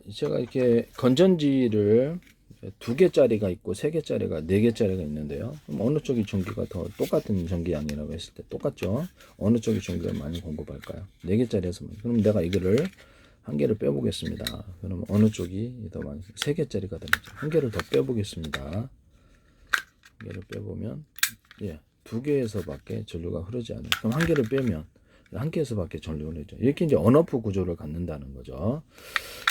제가 이렇게 건전지를 2개짜리가 있고 3개짜리가 4개짜리가 있는데요. 그럼 어느 쪽이 전기가 더 똑같은 전기량이라고 했을 때 똑같죠? 어느 쪽이 전기를 많이 공급할까요? 4개짜리에서. 그럼 내가 이거를 한 개를 빼보겠습니다. 그럼 어느 쪽이 더 많이? 3개짜리가 되죠. 한 개를 더 빼보겠습니다. 한 개를 빼보면, 예, 2개에서밖에 전류가 흐르지 않아요. 그럼 한 개를 빼면 한 개에서밖에 전류가 흐르죠. 이렇게 이제 온오프 구조를 갖는다는 거죠.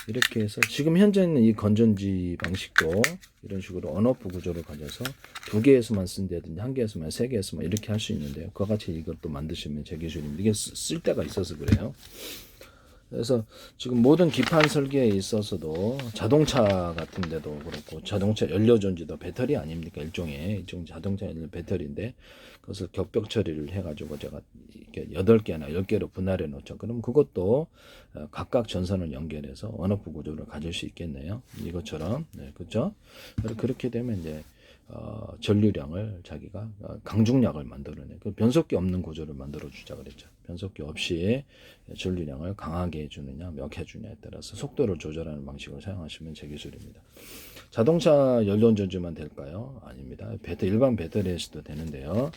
이렇게 해서 지금 현재는 이 건전지 방식도 이런 식으로 온오프 구조를 가져서 2개에서만 쓴다든지 1개에서만 3개에서만 이렇게 할 수 있는데요. 그와 같이 이것도 만드시면 제 기술입니다. 이게 쓸 때가 있어서 그래요. 그래서 지금 모든 기판 설계에 있어서도 자동차 같은 데도 그렇고 자동차 연료 전지도 배터리 아닙니까? 일종 자동차 연료 배터리인데 그것을 격벽 처리를 해가지고 제가 이렇게 8개나 10개로 분할해 놓죠. 그럼 그것도 각각 전선을 연결해서 온오프 구조를 가질 수 있겠네요. 이것처럼. 네, 그렇죠? 그렇게 되면 이제 전류량을 자기가 강중량을 만들어내. 그 변속기 없는 구조를 만들어 주자 그랬죠. 변속기 없이 전류량을 강하게 해주느냐, 몇 해주냐에 따라서 속도를 조절하는 방식을 사용하시면 제 기술입니다. 자동차 연료전지만 될까요? 아닙니다. 일반 배터리에서도 되는데요.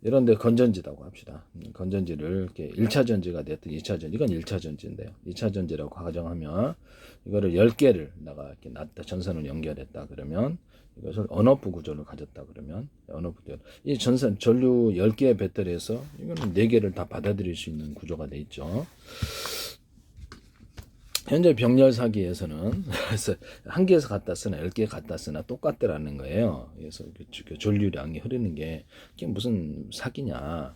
이런데 건전지라고 합시다. 건전지를 이렇게 1차 전지가 됐든 2차 전지, 이건 1차 전지인데요. 2차 전지라고 가정하면 이거를 10개를 내가 이렇게 놨다, 전선을 연결했다 그러면 이것을 온오프 구조를 가졌다 그러면 온오프 구조. 이 전류 10개의 배터리에서 이거는 4개를 다 받아들일 수 있는 구조가 돼 있죠. 현재 병렬 사기에서는 그래서 한 개에서 갖다 쓰나 10개 갖다 쓰나 똑같더라는 거예요. 그래서 그 전류량이 흐르는 게 이게 무슨 사기냐.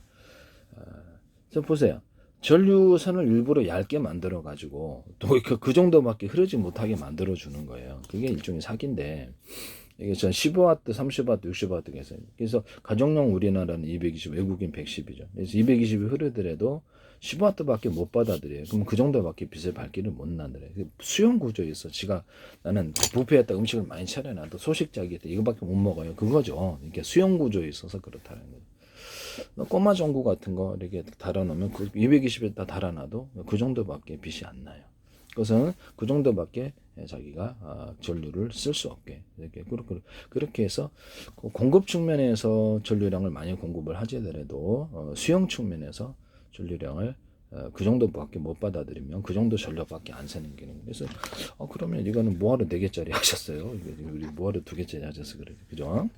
보세요. 전류선을 일부러 얇게 만들어 가지고 또 그 정도밖에 흐르지 못하게 만들어 주는 거예요. 그게 일종의 사기인데 이게 전 15W, 30W, 60W 해서 그래서 가정용 우리나라는 220, 외국인 110이죠. 그래서 220이 흐르더라도 15W밖에 못 받아들여요. 그럼 그 정도밖에 빛을 밝기를 못 나더래요. 수용 구조에 있어. 지가 나는 뷔페에다 음식을 많이 차려놔도 소식자기 때 이거밖에 못 먹어요. 그거죠. 이게 수용 구조에 있어서 그렇다는 거예요. 꼬마 전구 같은 거 이렇게 달아놓으면 그 220에다 달아놔도 그 정도밖에 빛이 안 나요. 그것은 그 정도밖에 자기가 전류를 쓸 수 없게 그렇게 해서 공급 측면에서 전류량을 많이 공급을 하더라도 수용 측면에서 전류량을 그 정도밖에 못 받아들이면 그 정도 전력밖에 안 새는 게 그래서 그러면 이거는 뭐하러 4개짜리 하셨어요? 우리 뭐하러 2개짜리 하셨어 그래 그죠?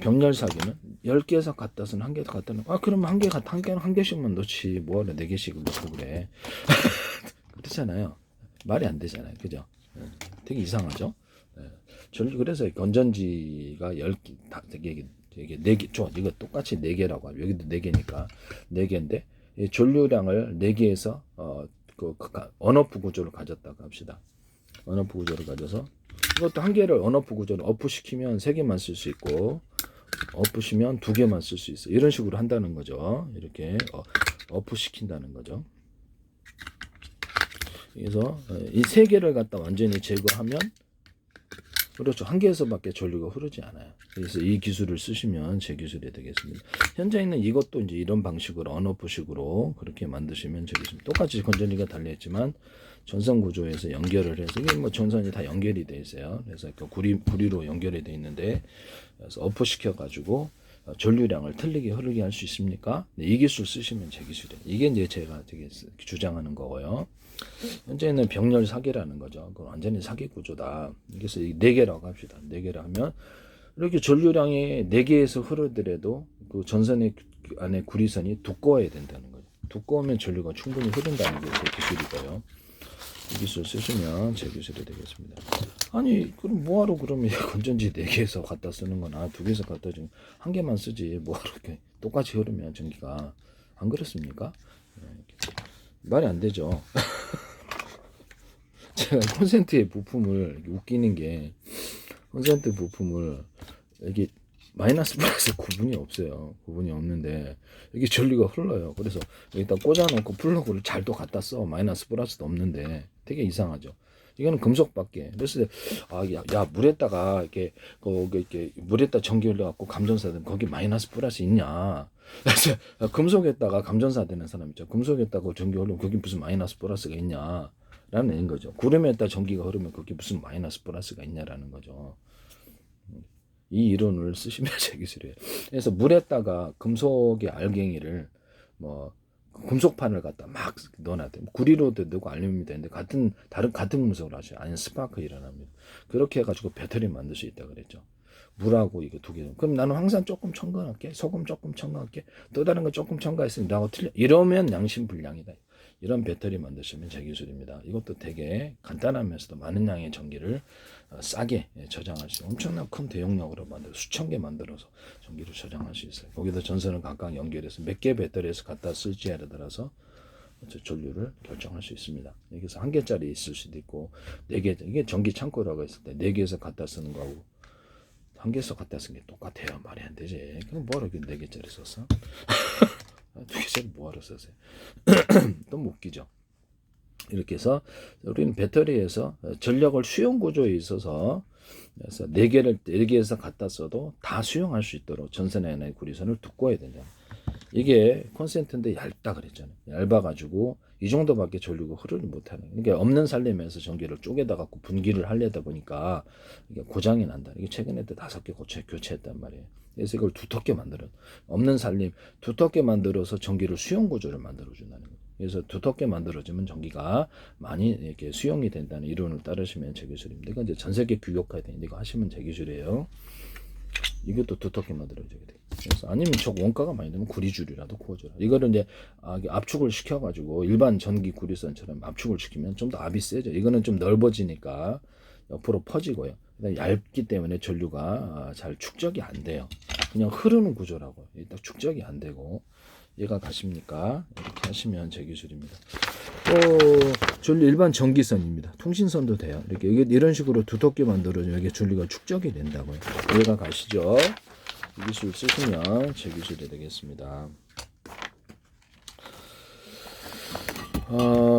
병렬 사기는 10개에서 갖다 쓴 한 개도 갖다 놓고 그러면 한 개씩만 넣지 뭐하러 4개씩을 넣고 그래. 그렇잖아요. 말이 안 되잖아요. 그죠? 되게 이상하죠? 그래서 건전지가 10개, 되게 4개, 이거 똑같이 4개라고 하죠. 여기도 4개니까 4개인데, 전류량을 4개에서, 온오프 구조를 가졌다고 합시다. 온오프 구조를 가져서, 이것도 한 개를 온오프 구조를 오프시키면 3개만 쓸 수 있고, 오프시면 2개만 쓸 수 있어. 이런 식으로 한다는 거죠. 이렇게, 오프시킨다는 거죠. 그래서 이 3개를 갖다 완전히 제거하면 그렇죠. 한 개에서밖에 전류가 흐르지 않아요. 그래서 이 기술을 쓰시면 제 기술이 되겠습니다. 현재 있는 이것도 이제 이런 방식으로 온오프식으로 그렇게 만드시면 되겠습니다. 똑같이 건전지가 달려있지만 전선 구조에서 연결을 해서 이게 뭐 전선이 다 연결이 돼 있어요. 그래서 그 구리로 연결이 돼 있는데 그래서 오프 시켜 가지고 전류량을 틀리게 흐르게 할 수 있습니까? 네, 이 기술 쓰시면 제 기술이에요. 이게 이제 제가 되게 주장하는 거고요. 현재는 병렬 사기라는 거죠. 그건 완전히 사기 구조다. 그래서 4개라고 합시다. 4개라 하면 이렇게 전류량이 4개에서 흐르더라도 그 전선의 안에 구리선이 두꺼워야 된다는 거죠. 두꺼우면 전류가 충분히 흐른다는 게 제 기술이고요. 이 기술 쓰시면 제 기술이 되겠습니다. 아니 그럼 뭐하러 그러면 건전지 4개에서 갖다 쓰는 거나 2개에서 갖다 주면 한 개만 쓰지 뭐하러 이렇게 똑같이 흐르면 전기가 안 그렇습니까? 말이 안 되죠. 제가 콘센트의 부품을 웃기는 게 콘센트 부품을 여기 마이너스 플러스 구분이 없어요. 구분이 없는데 여기 전류가 흘러요. 그래서 여기다 꽂아놓고 플러그를 잘 또 갖다 써. 마이너스 플러스도 없는데 되게 이상하죠. 이거는 금속밖에. 그래서 야 물에다가 이렇게 물에다 전기 흘려갖고 감전사 되면 거기 마이너스 플러스 있냐? 그래서 금속에다가 감전사 되는 사람 있죠. 금속에다가 전기 흘리면 거기 무슨 마이너스 플러스가 있냐? 라는 얘기인 거죠. 구름에다 전기가 흐르면 그게 무슨 마이너스 플러스가 있냐라는 거죠. 이 이론을 쓰시면 제 기술이에요. 그래서 물에다가 금속의 알갱이를 뭐 금속판을 갖다 막 넣어놔도 구리로도 되고 알루미늄도 되는데 같은 금속을 하셔요. 아니면 스파크 일어납니다. 그렇게 해가지고 배터리 만들 수 있다 그랬죠. 물하고 이거 두 개. 그럼 나는 항상 조금 첨가할게. 소금 조금 첨가할게. 또 다른 거 조금 첨가했으니 나하고 틀려. 이러면 양심불량이다. 이런 배터리 만드시면 제 기술입니다. 이것도 되게 간단하면서도 많은 양의 전기를 싸게 저장할 수 있어요. 엄청난 큰 대용량으로 만들어 수천 개 만들어서 전기를 저장할 수 있어요. 거기다 전선을 각각 연결해서 몇 개 배터리에서 갖다 쓸지에 따라서 전류를 결정할 수 있습니다. 여기서 한 개짜리 있을 수도 있고 네 개, 이게 전기 창고라고 했을 때 네 개에서 갖다 쓰는 거하고 한 개에서 갖다 쓰는 게 똑같아요. 말이 안 되지. 그럼 뭐하러 네 개짜리 썼어? 두 개짜리 뭐하러 썼어요? 너무 웃기죠. 이렇게 해서 우리는 배터리에서 전력을 수용 구조에 있어서 그래서 네 개에서 갖다 써도 다 수용할 수 있도록 전선에는 구리선을 두꺼워야 된다. 이게 콘센트인데 얇다 그랬잖아요. 얇아가지고 이 정도밖에 전류가 흐르지 못하는. 그러니까 없는 살림에서 전기를 쪼개다 갖고 분기를 하려다 보니까 이게 고장이 난다. 이게 최근에 또 5개 교체했단 말이에요. 그래서 이걸 두텁게 만들어. 없는 살림 두텁게 만들어서 전기를 수용 구조를 만들어 준다는 거예요. 그래서 두텁게 만들어지면 전기가 많이 이렇게 수용이 된다는 이론을 따르시면 제 기술입니다. 이건 이제 전 세계 규격화에 되는데 이거 하시면 제 기술이에요. 이것도 두텁게 만들어줘야 돼. 그래서 아니면 저 원가가 많이 되면 구리줄이라도 구워줘라. 이거를 이제 압축을 시켜가지고 일반 전기 구리선처럼 압축을 시키면 좀 더 압이 세죠. 이거는 좀 넓어지니까 옆으로 퍼지고요. 얇기 때문에 전류가 잘 축적이 안 돼요. 그냥 흐르는 구조라고. 딱 축적이 안 되고. 얘가 가십니까? 이렇게 하시면 제 기술입니다. 또 전류 일반 전기선입니다. 통신선도 돼요. 이렇게 이런 식으로 두텁게 만들어주면 이게 전류가 축적이 된다고요. 얘가 가시죠. 이 기술 쓰시면 제 기술이 되겠습니다.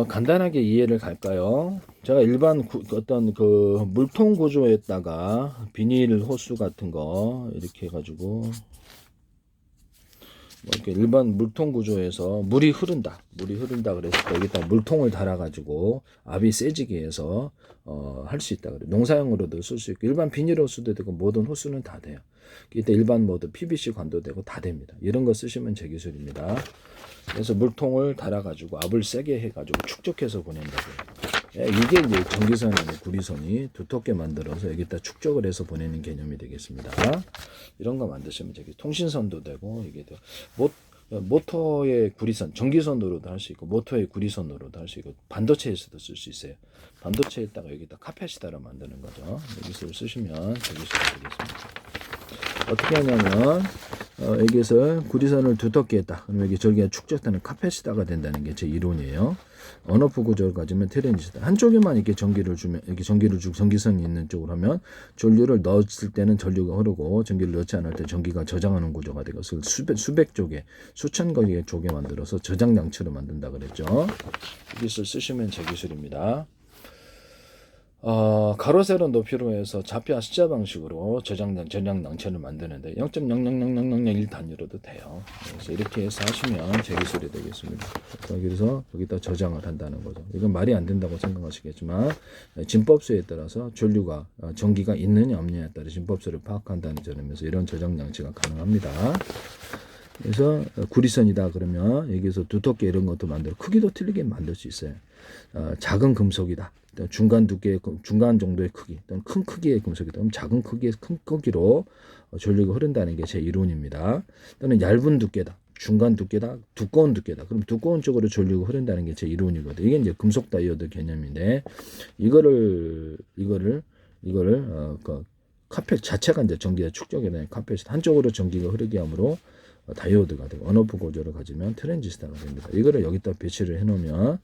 간단하게 이해를 갈까요? 제가 일반 어떤 그 물통 구조에다가 비닐 호스 같은 거 이렇게 해가지고 이렇게 일반 물통 구조에서 물이 흐른다 그랬을 때 여기다 물통을 달아가지고 압이 세지게 해서 할 수 있다 그래. 농사용으로도 쓸 수 있고 일반 비닐 호스도 되고 모든 호스는 다 돼요. 이때 일반 모드 PVC 관도 되고 다 됩니다. 이런 거 쓰시면 제 기술입니다. 그래서 물통을 달아가지고 압을 세게 해가지고 축적해서 보낸다고요. 이게 이제 전기선의 구리선이 두텁게 만들어서 여기다 축적을 해서 보내는 개념이 되겠습니다. 이런 거 만드시면 되게 통신선도 되고 이게 모터의 구리선, 전기선으로도 할 수 있고 모터의 구리선으로도 할 수 있고 반도체에서도 쓸 수 있어요. 반도체에다가 여기다 카펫이다로 만드는 거죠. 여기서 쓰시면 되게 되겠습니다. 어떻게 하냐면 여기서 구리선을 두텁게 했다. 그러면 여기 전기가 축적되는 카펫이다가 된다는 게 제 이론이에요. 언오프 구조를 가지면 트랜지스터 한쪽에만 이렇게 전기를 주면 이렇게 전기를 주고 전기선이 있는 쪽으로 하면 전류를 넣었을 때는 전류가 흐르고 전기를 넣지 않을 때 전기가 저장하는 구조가 되고 수백 쪽에 수천 개의 쪽에 만들어서 저장 장치로 만든다 그랬죠. 이 기술 쓰시면 제 기술입니다. 가로 세로 높이로 해서 좌표와 숫자 방식으로 저장 장치를 만드는데 0.0000001 단위로도 돼요. 그래서 이렇게 해서 하시면 제 기술이 되겠습니다. 그래서 여기다 저장을 한다는 거죠. 이건 말이 안 된다고 생각하시겠지만 진법수에 따라서 전류가 전기가 있느냐 없느냐에 따라 진법수를 파악한다는 점에서 이런 저장 장치가 가능합니다. 그래서 구리선이다 그러면 여기서 두텁게 이런 것도 만들어 크기도 틀리게 만들 수 있어요. 작은 금속이다. 중간 두께, 중간 정도의 크기, 또는 큰 크기의 금속이다. 그럼 작은 크기의 큰 크기로 전류가 흐른다는 게 제 이론입니다. 또는 얇은 두께다. 중간 두께다. 두꺼운 두께다. 그럼 두꺼운 쪽으로 전류가 흐른다는 게 제 이론이거든요. 이게 이제 금속 다이오드 개념인데 이거를 그 카펫 자체가 이제 전기가 축적이 되는 카펫이 한쪽으로 전기가 흐르게 함으로 다이오드가 되고 언오프 구조를 가지면 트랜지스터가 됩니다. 이거를 여기다 배치를 해놓으면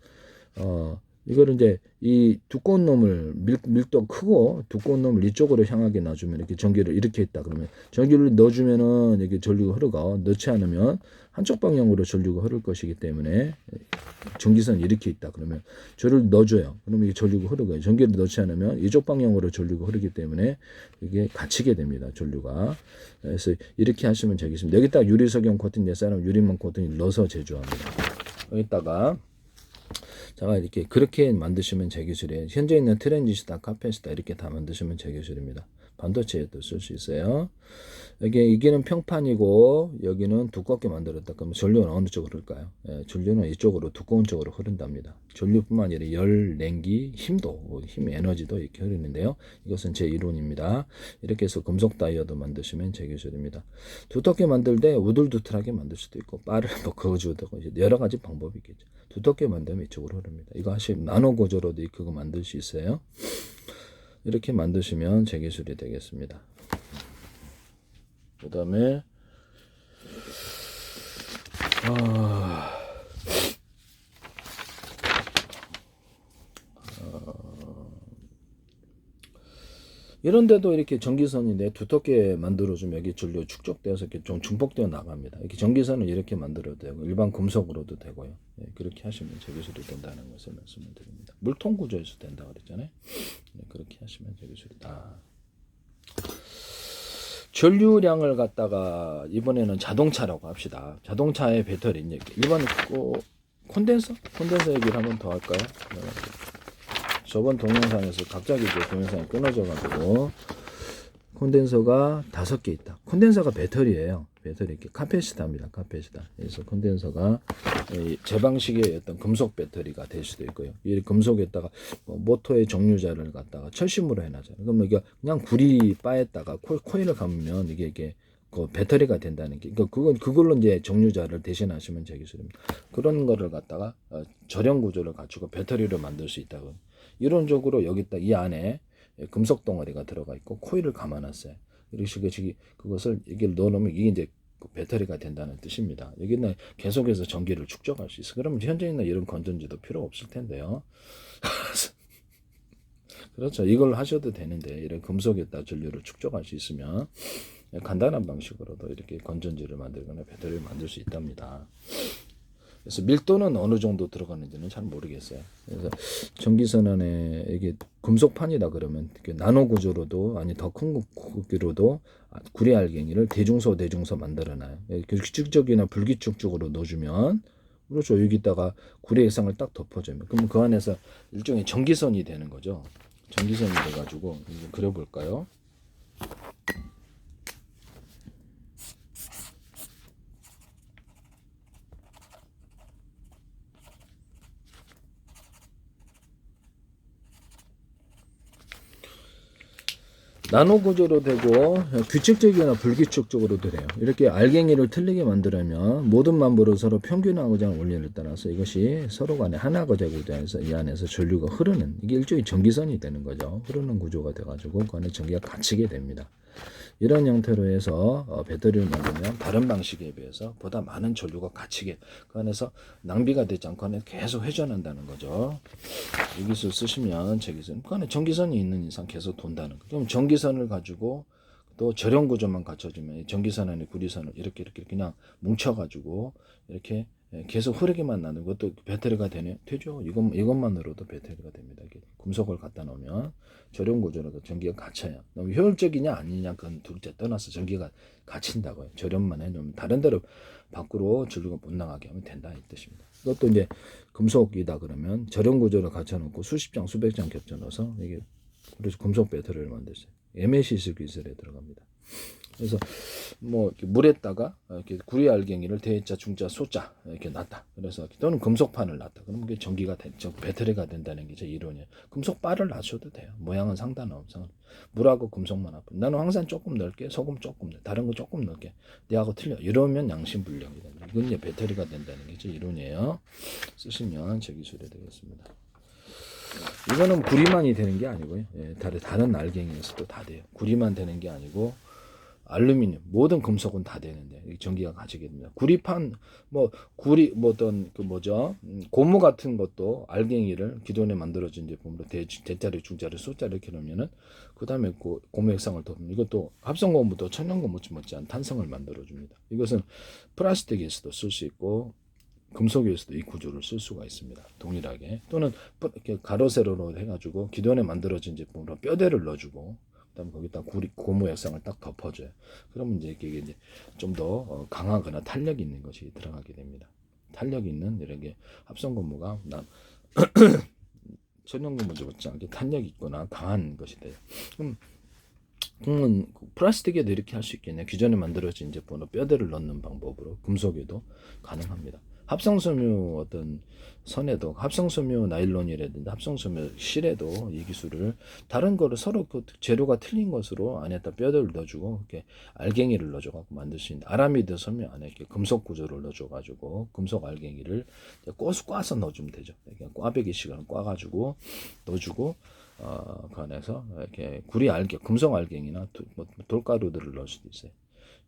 이거를 이제 이 두꺼운 놈을 밀도 크고 두꺼운 놈을 이쪽으로 향하게 놔주면 이렇게 전기를 이렇게 했다 그러면 전기를 넣어주면은 이렇게 전류가 흐르고 넣지 않으면 한쪽 방향으로 전류가 흐를 것이기 때문에 전기선이 이렇게 있다 그러면 저를 넣어줘요. 그러면 이게 전류가 흐르고요. 전기를 넣지 않으면 이쪽 방향으로 전류가 흐르기 때문에 이게 갇히게 됩니다. 전류가. 그래서 이렇게 하시면 되겠습니다. 여기다 유리석영 코팅 낼 사람 유리망 코팅을 넣어서 제조합니다. 여기다가 자, 이렇게 그렇게 만드시면 제 기술이에요. 현재 있는 트랜지스타, 카패시터 이렇게 다 만드시면 제 기술입니다. 반도체에도 쓸 수 있어요. 여기는 평판이고 여기는 두껍게 만들었다. 그러면 전류는 어느 쪽으로 흐를까요? 예, 전류는 이쪽으로 두꺼운 쪽으로 흐른답니다. 전류뿐만 아니라 열, 냉기, 힘도, 힘 에너지도 이렇게 흐르는데요. 이것은 제 이론입니다. 이렇게 해서 금속 다이어드 만드시면 제 기술입니다. 두텁게 만들 때 우둘두툴하게 만들 수도 있고 빠르 뭐 거주도 여러 가지 방법이 있겠죠. 두텁게 만들면 이쪽으로 흐릅니다. 이거 하시면 나노 구조로도 그거 만들 수 있어요. 이렇게 만드시면 제 기술이 되겠습니다. 그 다음에 이런데도 이렇게 전기선인데 두텁게 만들어주면 여기 전류 축적되어서 이렇게 좀 중복되어 나갑니다. 이렇게 전기선을 이렇게 만들어도 되고 일반 금속으로도 되고요. 예, 그렇게 하시면 제 기술이 된다는 것을 말씀을 드립니다. 물통 구조에서 된다고 그랬잖아요. 네, 그렇게 하시면 제 기술이다. 전류량을 갖다가 이번에는 자동차라고 합시다. 자동차의 배터리 이제 일반 콘덴서 얘기를 한번 더 할까요? 네. 저번 동영상에서 갑자기 이제 동영상이 끊어져 가지고 콘덴서가 5개 있다. 콘덴서가 배터리예요. 배터리 이렇게 카패시터입니다. 카패시터. 그래서 콘덴서가 제 방식의 어떤 금속 배터리가 될 수도 있고요. 이 금속에다가 모터의 정류자를 갖다가 철심으로 해놔잖아요. 그러면 이게 그냥 구리 바에다가 코일을 감으면 이게 그 배터리가 된다는 게, 그걸로 이제 정류자를 대신하시면 제 기술입니다. 그런 거를 갖다가 절연 구조를 갖추고 배터리를 만들 수 있다고. 이론적으로 여기다 이 안에 금속 덩어리가 들어가 있고 코일을 감아놨어요. 이런 식으로 그것을 이게 넣어놓으면 이게 이제 배터리가 된다는 뜻입니다. 여기는 계속해서 전기를 축적할 수 있어. 그러면 현재 있는 이런 건전지도 필요 없을 텐데요. 그렇죠. 이걸 하셔도 되는데 이런 금속에다 전류를 축적할 수 있으면 간단한 방식으로도 이렇게 건전지를 만들거나 배터리를 만들 수 있답니다. 그래서 밀도는 어느 정도 들어가는지는 잘 모르겠어요. 그래서 전기선 안에 이게 금속판이다 그러면 나노 구조로도 아니 더 큰 크기로도 구리 알갱이를 대중소 만들어놔요. 규칙적이나 불규칙적으로 넣어주면 그렇죠. 여기다가 구리 액상을 딱 덮어주면 그러면 그 안에서 일종의 전기선이 되는 거죠. 전기선이 돼가지고 그려볼까요? 나노 구조로 되고 규칙적이거나 불규칙적으로도 돼요. 이렇게 알갱이를 틀리게 만들려면 모든 만물을 서로 평균하고자 원리를 따라서 이것이 서로 간에 하나가 되고자 해서 이 안에서 전류가 흐르는 이게 일종의 전기선이 되는 거죠. 흐르는 구조가 돼가지고 그 안에 전기가 갇히게 됩니다. 이런 형태로 해서 배터리를 만들면 다른 방식에 비해서 보다 많은 전류가 갇히게 그 안에서 낭비가 되지 않고 안에 계속 회전한다는 거죠. 이 기술 쓰시면 제 기술 그 안에 전기선이 있는 이상 계속 돈다는 거. 그럼 전기선을 가지고 또 절연 구조만 갖춰주면 전기선 안에 구리선을 이렇게 그냥 뭉쳐가지고 이렇게 계속 흐르게만 나는 것도 배터리가 되죠. 이것만으로도 배터리가 됩니다. 금속을 갖다 놓으면 절연 구조로 전기가 갇혀요. 너무 효율적이냐 아니냐 그건 둘째 떠나서 전기가 갇힌다고요. 절연만 해놓으면 다른 데로 밖으로 전류가 못 나가게 하면 된다 이 뜻입니다. 이것도 이제 금속이다 그러면 절연 구조를 갖춰놓고 수십 장 수백 장 겹쳐 넣어서 이게 그래서 금속 배터리를 만들었어요. MACC 기술에 들어갑니다. 그래서 뭐 물에다가 이렇게 구리 알갱이를 대자, 중자, 소자 이렇게 놨다. 그래서 또는 금속판을 놨다. 그럼 그게 전기가 배터리가 된다는 게 제 이론이에요. 금속바를 놔셔도 돼요. 모양은 상관없어. 물하고 금속만 합해. 나는 항상 조금 넣을게. 소금 조금 넣어. 다른 거 조금 넣을게. 내하고 틀려. 이러면 양심불량이 됩니다. 이건 이제 배터리가 된다는 게 제 이론이에요. 쓰시면 제 기술이 되겠습니다. 이거는 구리만이 되는 게 아니고요. 예, 다른 알갱이에서도 다 돼요. 구리만 되는 게 아니고 알루미늄 모든 금속은 다 되는데 전기가 가지게 됩니다. 구리판 구리 어떤 고무 같은 것도 알갱이를 기존에 만들어진 제품으로 대자리 중자리 소자리 이렇게 놓으면은 그다음에 고무 액상을 덮으면 이것도 합성고무도 천연고무 못지않은 탄성을 만들어 줍니다. 이것은 플라스틱에서도 쓸 수 있고 금속에서도 이 구조를 쓸 수가 있습니다. 동일하게 또는 이렇게 가로 세로로 해가지고 기존에 만들어진 제품으로 뼈대를 넣어주고 그다음 거기다 고무 액상을 딱 덮어줘요. 그러면 이제 이게 좀 더 강하거나 탄력 있는 것이 들어가게 됩니다. 탄력 있는 이런 게 합성 고무가 천연 고무지 못지않게 탄력 있거나 강한 것이 돼요. 그러면 플라스틱에도 이렇게 할 수 있겠네요. 기존에 만들어진 제품으로 뼈대를 넣는 방법으로 금속에도 가능합니다. 합성섬유 어떤 선에도 합성섬유 나일론이라든지 합성섬유 실에도 이 기술을 다른 거를 서로 그 재료가 틀린 것으로 안에다 뼈대를 넣어주고 이렇게 알갱이를 넣어줘갖고 만들 수 있는 아라미드 섬유 안에 이렇게 금속 구조를 넣어줘가지고 금속 알갱이를 꽈서 넣어주면 되죠. 이렇게 꽈배기식을 꽈가지고 넣어주고 그 안에서 이렇게 금속 알갱이나 돌가루들을 넣을 수도 있어요.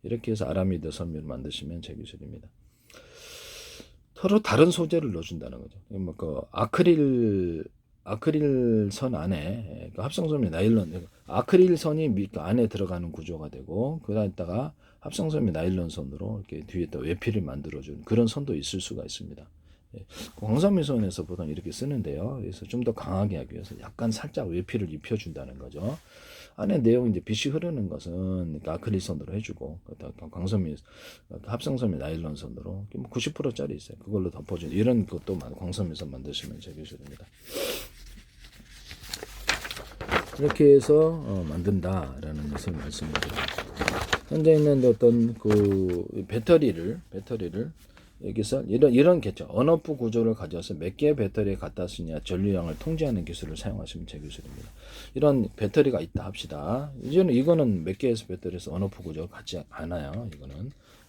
이렇게 해서 아라미드 섬유를 만드시면 제 기술입니다. 서로 다른 소재를 넣어준다는 거죠. 그 아크릴 선 안에 그 합성섬유 나일론 아크릴 선이 그 안에 들어가는 구조가 되고 그다음에다가 합성섬유 나일론 선으로 이렇게 뒤에다 외피를 만들어주는 그런 선도 있을 수가 있습니다. 광섬유선에서 보통 이렇게 쓰는데요. 그래서 좀 더 강하게 하기 위해서 약간 살짝 외피를 입혀준다는 거죠. 안에 내용 이제 빛이 흐르는 것은 아크릴선으로 해주고 광섬유 합성섬유 나일론선으로 90%짜리 있어요. 그걸로 덮어준 이런 것도 광섬유선 만드시면 제 기술입니다. 이렇게 해서 만든다라는 것을 말씀드립니다. 현재 있는 어떤 그 배터리를 여기서 이런 개념 언오프 구조를 가져서 몇 개의 배터리에 갖다 쓰냐 전류량을 통제하는 기술을 사용하시면 제 기술입니다. 이런 배터리가 있다 합시다. 이거는 몇 개의 배터리에서 언오프 구조가 같지 않아요.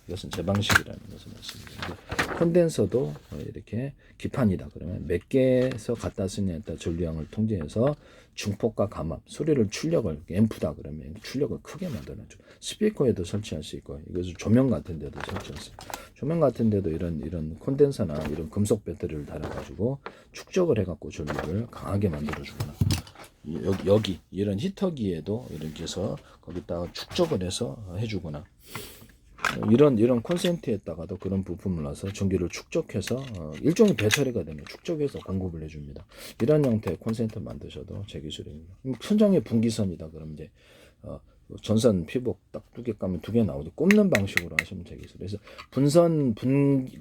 이것은 제 방식이라는 것을 말씀드립니다. 콘덴서도 이렇게 기판이다 그러면 몇 개에서 갖다 쓰냐에 따라 전류량을 통제해서 중폭과 감압, 소리를 출력을 앰프다 그러면 출력을 크게 만들어줘. 스피커에도 설치할 수 있고 이것을 조명 같은 데도 설치할 수 있고 조명 같은 데도 이런 콘덴서나 이런 금속 배터리를 달아가지고 축적을 해갖고 전류를 강하게 만들어주거나 여기 이런 히터기에도 이렇게 해서 거기다가 축적을 해서 해주거나 이런 콘센트에다가도 그런 부품을 넣어서 전기를 축적해서 일종의 배터리가 되면 축적해서 공급을 해줍니다. 이런 형태의 콘센트 만드셔도 제 기술입니다. 천장에 분기선이다 그러면 이제 전선 피복 딱 2개 까면 2개 나오죠. 꼽는 방식으로 하시면 제 기술. 그래서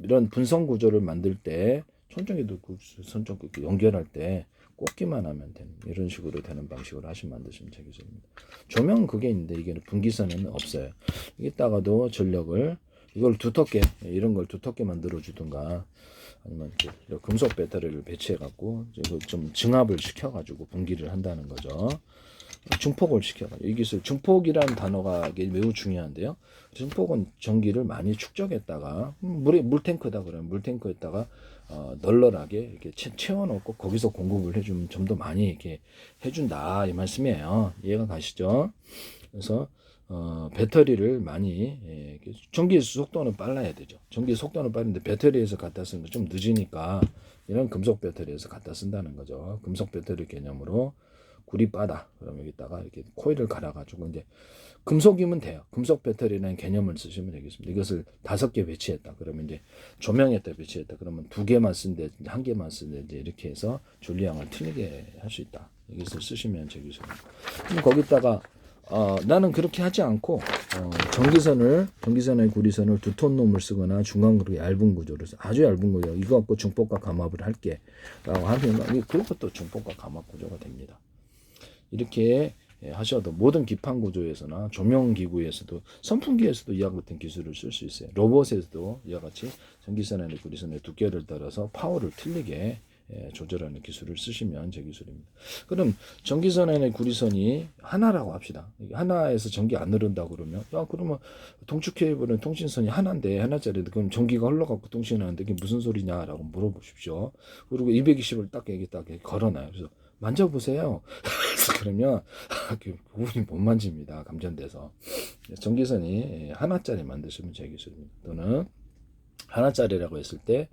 이런 분선 구조를 만들 때 천정에도 선정 연결할 때 꽂기만 하면 되는 이런 식으로 되는 방식으로 만드시면 제 기술입니다. 조명은 그게 있는데 이게 분기선은 없어요. 여기다가도 전력을 이걸 이런 걸 두텁게 만들어 주든가 아니면 이렇게 금속 배터리를 배치해 갖고 좀 증압을 시켜 가지고 분기를 한다는 거죠. 증폭을 시켜가지고 이 기술 증폭이라는 단어가 매우 중요한데요. 증폭은 전기를 많이 축적했다가 물탱크다 그러면 물탱크에다가 널널하게 이렇게 채워놓고 거기서 공급을 해주면 좀 더 많이 이렇게 해준다 이 말씀이에요. 이해가 가시죠? 그래서 배터리를 많이 전기 속도는 빨라야 되죠. 전기 속도는 빠른데 배터리에서 갖다 쓰는 거 좀 늦으니까 이런 금속 배터리에서 갖다 쓴다는 거죠. 금속 배터리 개념으로 굴이 빠다. 그러면 여기다가 이렇게 코일을 갈아가지고 이제 금속이면 돼요. 금속 배터리라는 개념을 쓰시면 되겠습니다. 이것을 5개 배치했다. 그러면 이제 조명에다 배치했다. 그러면 2개만 쓴데 1개만 쓴데 이제 이렇게 해서 전류량을 틀리게 할 수 있다. 이것을 쓰시면 되겠습니다. 그럼 거기다가 나는 그렇게 하지 않고 전기선의 구리선을 2톤 놈을 쓰거나 중간으로 얇은 구조를 아주 얇은 구조 이거 갖고 중폭과 감압을 할게 라고 하면 그것도 중폭과 감압 구조가 됩니다. 이렇게 하셔도 모든 기판 구조에서나 조명 기구에서도 선풍기에서도 이와 같은 기술을 쓸 수 있어요. 로봇에서도 이와 같이 전기선의 구리선의 두께를 따라서 파워를 틀리게 조절하는 기술을 쓰시면 제 기술입니다. 그럼 전기선의 구리선이 하나라고 합시다. 하나에서 전기 안 흐른다 그러면 그러면 동축 케이블은 통신선이 하나인데 하나짜리인데 그럼 전기가 흘러가고 통신하는데 그게 무슨 소리냐라고 물어보십시오. 그리고 220을 딱 걸어놔요. 그래서 만져보세요. 그러면 그분이 못 만집니다. 감전돼서. 전기선이 하나짜리 만드시면 제 기술입니다. 또는 하나짜리라고 했을 때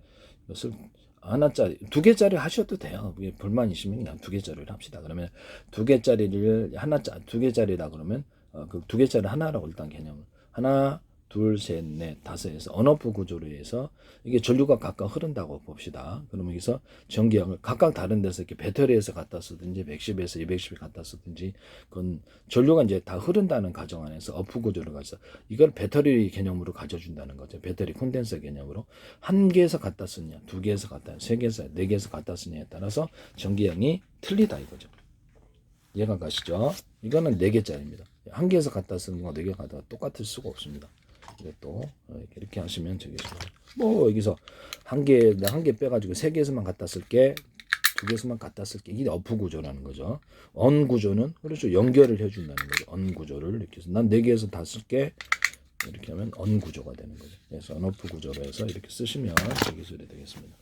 이것을 하나짜리 2개짜리 하셔도 돼요. 그게 불만이시면 그냥 2개짜리를 합시다. 그러면 2개짜리를 2개짜리다 그러면 그 2개짜리 하나라고 일단 개념을 하나 둘, 셋, 넷, 다섯에서 언오프 구조로 해서 이게 전류가 각각 흐른다고 봅시다. 그러면 여기서 전기량을 각각 다른 데서 이렇게 배터리에서 갖다 쓰든지 110에서 210에 갖다 쓰든지 그건 전류가 이제 다 흐른다는 가정 안에서 어프 구조를 가서 이걸 배터리 개념으로 가져준다는 거죠. 배터리 콘덴서 개념으로 한 개에서 갖다 쓰냐, 두 개에서 갖다, 세 개에서, 네 개에서 갖다 쓰냐에 따라서 전기량이 틀리다 이거죠. 이해가 가시죠? 이거는 4개짜리입니다. 한 개에서 갖다 쓰는 거 4개 갖다가 똑같을 수가 없습니다. 이것도 이렇게 하시면 되겠습니다. 뭐 여기서 한 개 빼가지고 3개에서만 갖다 쓸게, 2개에서만 갖다 쓸게. 이게 어프 구조라는 거죠. 언 구조는 그렇죠. 연결을 해준다는 거죠. 언 구조를 이렇게 해서 난 4개에서 다 쓸게. 이렇게 하면 언 구조가 되는 거죠. 그래서 언오프 구조로 해서 이렇게 쓰시면 기술이 되겠습니다.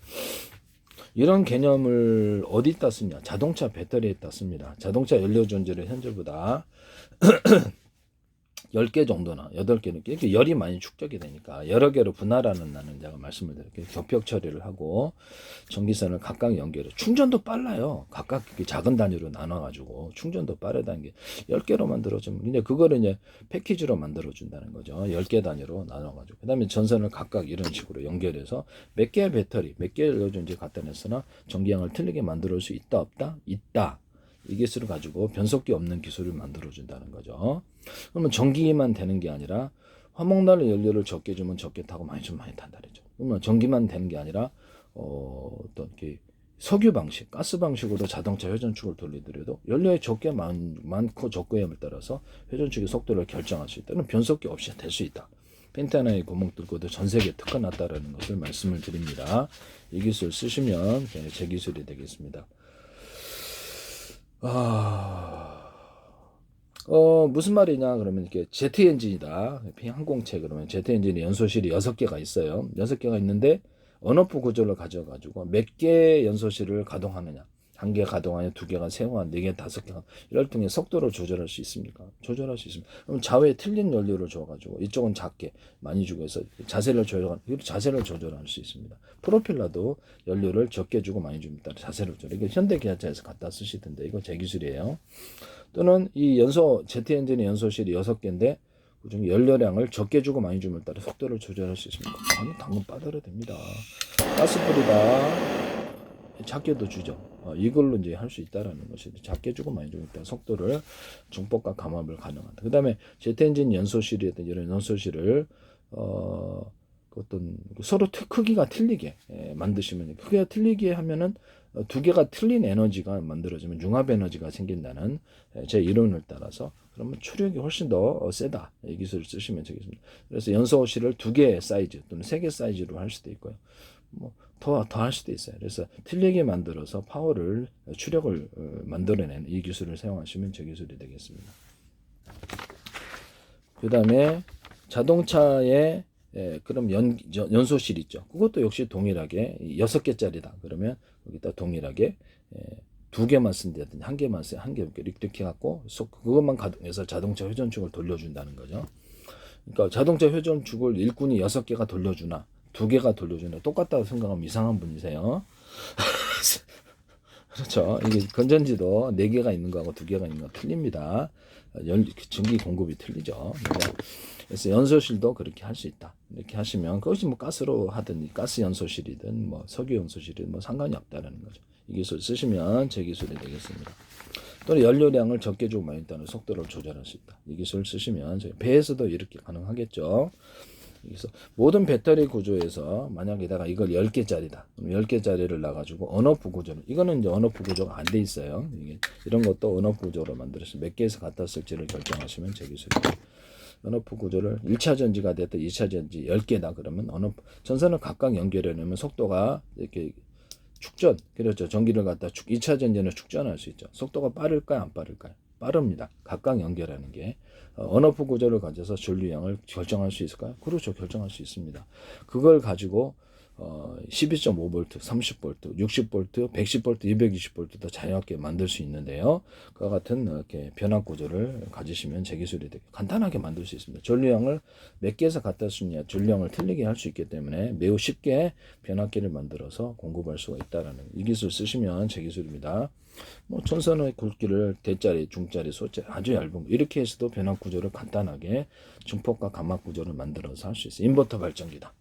이런 개념을 어디다 쓰냐? 자동차 배터리에다 씁니다. 자동차 연료 존재를 현재보다 10개 정도나 8개는 이렇게 열이 많이 축적이 되니까 여러 개로 분할하는 나는 제가 말씀을 드릴게요. 겹벽 처리를 하고 전기선을 각각 연결해. 충전도 빨라요. 각각 이렇게 작은 단위로 나눠가지고 충전도 빠르다는 게 10개로 만들어주면 근데 그거를 이제 패키지로 만들어준다는 거죠. 10개 단위로 나눠가지고. 그 다음에 전선을 각각 이런 식으로 연결해서 몇 개의 배터리, 몇 개의 연료전지 갖다 냈으나 전기량을 틀리게 만들 수 있다, 없다? 있다. 이 기술을 가지고 변속기 없는 기술을 만들어준다는 거죠. 그러면 전기만 되는 게 아니라 화목난로 연료를 적게 주면 적게 타고 많이 주면 많이 탄다 그랬죠. 그러면 전기만 되는 게 아니라 어떤 이렇게 석유 방식, 가스 방식으로 자동차 회전축을 돌리더라도 연료에 적게 많고 적고에 따라서 회전축의 속도를 결정할 수 있다는 변속기 없이 될 수 있다. 펜트 하나에 구멍 뚫고도 전 세계에 특허났다라는 것을 말씀을 드립니다. 이 기술 쓰시면 제 기술이 되겠습니다. 무슨 말이냐 그러면 이렇게 제트 엔진이다. 항공체 그러면 제트 엔진이 연소실이 6개가 있어요. 6개가 있는데 언오프 구조를 가져가지고 몇 개의 연소실을 가동하느냐. 1개 가동하냐, 2개가 세워야 4개, 5개가 이럴 등의 속도를 조절할 수 있습니까? 조절할 수 있습니다. 그럼 좌우에 틀린 연료를 줘가지고 이쪽은 작게 많이 주고 해서 자세를 조절할 수 있습니다. 프로펠러도 연료를 적게 주고 많이 줍니다. 자세를 조절. 이거 현대기아차에서 갖다 쓰시던데 이거 제 기술이에요. 또는 이 제트 엔진의 연소실이 6개인데 그중 연료량을 적게 주고 많이 주면 따라 속도를 조절할 수 있습니다. 당근 빠져도 됩니다. 가스불이다. 작게도 주죠. 이걸로 이제 할 수 있다라는 것이 작게 주고 많이 주고 있다. 속도를 중폭과 감압을 가능하다. 그 다음에 제트 엔진 연소실이든 이런 연소실을 어떤 서로 크기가 틀리게 만드시면 크기가 틀리게 하면은 2개가 틀린 에너지가 만들어지면 융합 에너지가 생긴다는 제 이론을 따라서 그러면 추력이 훨씬 더 세다. 이 기술을 쓰시면 되겠습니다. 그래서 연소실을 2개 사이즈 또는 3개 사이즈로 할 수도 있고요. 뭐 더 할 수도 있어요. 그래서 틀리게 만들어서 파워를 추력을 만들어내는 이 기술을 사용하시면 제 기술이 되겠습니다. 그 다음에 자동차에 그럼 연소실 있죠. 그것도 역시 동일하게 6개짜리다. 그러면 여기다 동일하게 2개만 쓴다든지 1개만 써요. 1개 이렇게 갖고 그것만 가동해서 자동차 회전축을 돌려준다는 거죠. 그러니까 자동차 회전축을 일꾼이 6개가 돌려주나 2개가 돌려주나 똑같다고 생각하면 이상한 분이세요. 그렇죠. 이게 건전지도 4개가 있는 거하고 2개가 있는 거 틀립니다. 전기 공급이 틀리죠. 그래서 연소실도 그렇게 할 수 있다. 이렇게 하시면 그것이 뭐 가스로 하든 가스 연소실이든 뭐 석유 연소실이든 뭐 상관이 없다는 거죠. 이 기술 쓰시면 제 기술이 되겠습니다. 또는 연료량을 적게 주고 많이 따는 속도를 조절할 수 있다. 이 기술 쓰시면 배에서도 이렇게 가능하겠죠. 그래서 모든 배터리 구조에서 만약에다가 이걸 10개짜리다. 그럼 10개짜리를 놔가지고 언오프 구조로 이거는 이제 언오프 구조가 안 돼 있어요. 이런 것도 언오프 구조로 만들어서 몇 개에서 갖다 쓸지를 결정하시면 제 기술입니다. 언오프 구조를 1차 전지가 됐든 2차 전지 10개다 그러면 전선을 각각 연결해 놓으면 속도가 이렇게 축전, 그렇죠. 전기를 갖다 2차 전지는 축전할 수 있죠. 속도가 빠를까요, 안 빠를까요? 빠릅니다. 각각 연결하는 게. 언오프 구조를 가져서 전류량을 결정할 수 있을까요? 그렇죠. 결정할 수 있습니다. 그걸 가지고 12.5V, 30V, 60V, 110V, 220V도 자유롭게 만들 수 있는데요. 그와 같은 이렇게 변압 구조를 가지시면 제 기술이 되게 간단하게 만들 수 있습니다. 전류량을 몇 개에서 갖다 쓰느냐, 전류량을 틀리게 할 수 있기 때문에 매우 쉽게 변압기를 만들어서 공급할 수가 있다라는 이 기술 쓰시면 제 기술입니다. 뭐 전선의 굵기를 대짜리, 중짜리, 소짜리 아주 얇은 거 이렇게 해서도 변압 구조를 간단하게 증폭과 감압 구조를 만들어서 할 수 있어요. 인버터 발전기다.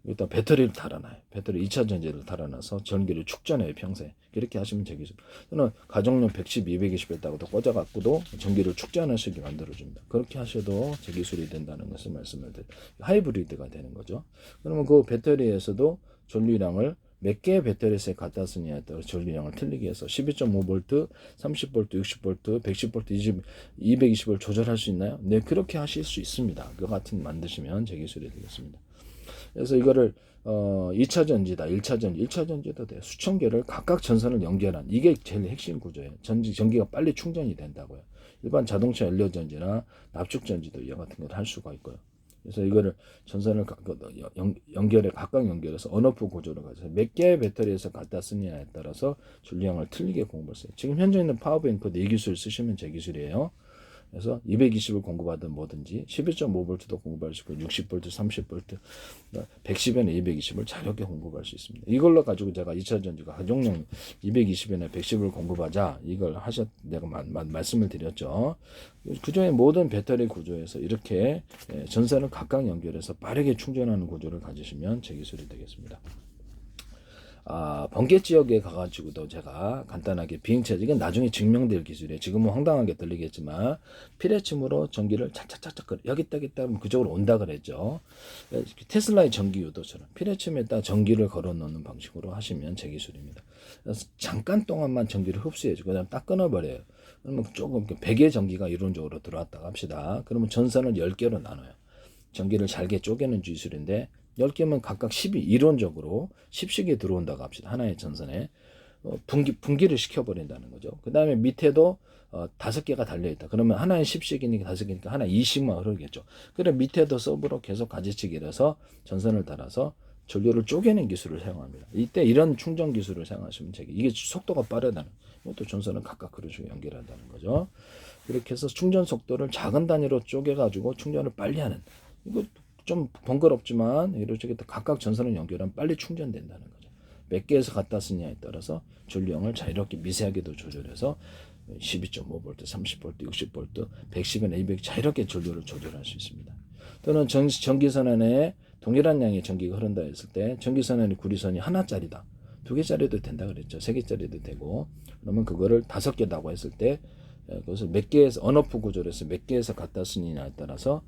일단 배터리를 달아놔요. 배터리 2차 전지를 달아놔서 전기를 축전해요. 평소에. 이렇게 하시면 제 기술. 저는 가정용 110, 220 했다고도 꽂아갖고도 전기를 축전할 수 있게 만들어줍니다. 그렇게 하셔도 제 기술이 된다는 것을 말씀을 드려요. 하이브리드가 되는 거죠. 그러면 그 배터리에서도 전류량을 몇 개의 배터리에 갖다 쓰냐에 따라 전류량을 틀리게 해서 12.5V, 30V, 60V, 110V, 220V 조절할 수 있나요? 네, 그렇게 하실 수 있습니다. 그 같은 만드시면 제 기술이 되겠습니다. 그래서 이거를 2차 전지다, 1차 전지, 1차 전지도 돼. 수천 개를 각각 전선을 연결한 이게 제일 핵심 구조예요. 전기가 빨리 충전이 된다고요. 일반 자동차 연료 전지나 납축 전지도 이와 같은 걸 할 수가 있고요. 그래서 이거를 전선을 각각 연결해서 언오프 구조를 가져서 몇 개의 배터리에서 갖다 쓰느냐에 따라서 전류량을 틀리게 공부를 써요. 지금 현재 있는 파워뱅크도 이 기술 쓰시면 제 기술이에요. 그래서 220을 공급하든 뭐든지 11.5V도 공급할 수 있고 60V, 30V, 110에나 220을 자유롭게 공급할 수 있습니다. 이걸로 가지고 제가 2차 전지가 가정용 220에나 110을 공급하자 이걸 내가 말씀을 드렸죠. 그중에 모든 배터리 구조에서 이렇게 전선을 각각 연결해서 빠르게 충전하는 구조를 가지시면 제 기술이 되겠습니다. 번개 지역에 가가지고도 제가 간단하게 비행체, 이건 나중에 증명될 기술이에요. 지금은 황당하게 들리겠지만 피레침으로 전기를 착착착착 여기 있다 하면 그쪽으로 온다 그랬죠. 테슬라의 전기 유도처럼 피레침에다 전기를 걸어 놓는 방식으로 하시면 제 기술입니다. 그래서 잠깐 동안만 전기를 흡수해주고 그다음 딱 끊어버려요. 그러면 조금 100의 전기가 이론적으로 들어왔다고 합시다. 그러면 전선을 10개로 나눠요. 전기를 잘게 쪼개는 기술인데 10개면 각각 10이 이론적으로 10씩이 들어온다고 합시다. 하나의 전선에 분기를 시켜버린다는 거죠. 그 다음에 밑에도 5개가 달려있다. 그러면 하나에 10씩이니까 5개니까 하나 20만 흐르겠죠. 그래 밑에도 서브로 계속 가지치기를 해서 전선을 달아서 전류를 쪼개는 기술을 사용합니다. 이때 이런 충전 기술을 사용하시면 이게 속도가 빠르다는 이것도 전선을 각각 그릇으로 연결한다는 거죠. 그렇게 해서 충전 속도를 작은 단위로 쪼개가지고 충전을 빨리 하는 이거 좀 번거롭지만 이렇게 각각 전선을 연결하면 빨리 충전된다는 거죠. 몇 개에서 갖다 쓰냐에 따라서 전류량을 자유롭게 미세하게도 조절해서 12.5V, 30V, 60V, 110이나 200 자유롭게 전류를 조절할 수 있습니다. 또는 전기선 안에 동일한 양의 전기가 흐른다 했을 때 전기선 안에 구리선이 하나짜리다. 2개짜리도 된다 그랬죠. 3개짜리도 되고 그러면 그거를 5개다고 했을 때 그것을 몇 개에서 언오프 구조를 해서 몇 개에서 갖다 쓰느냐에 따라서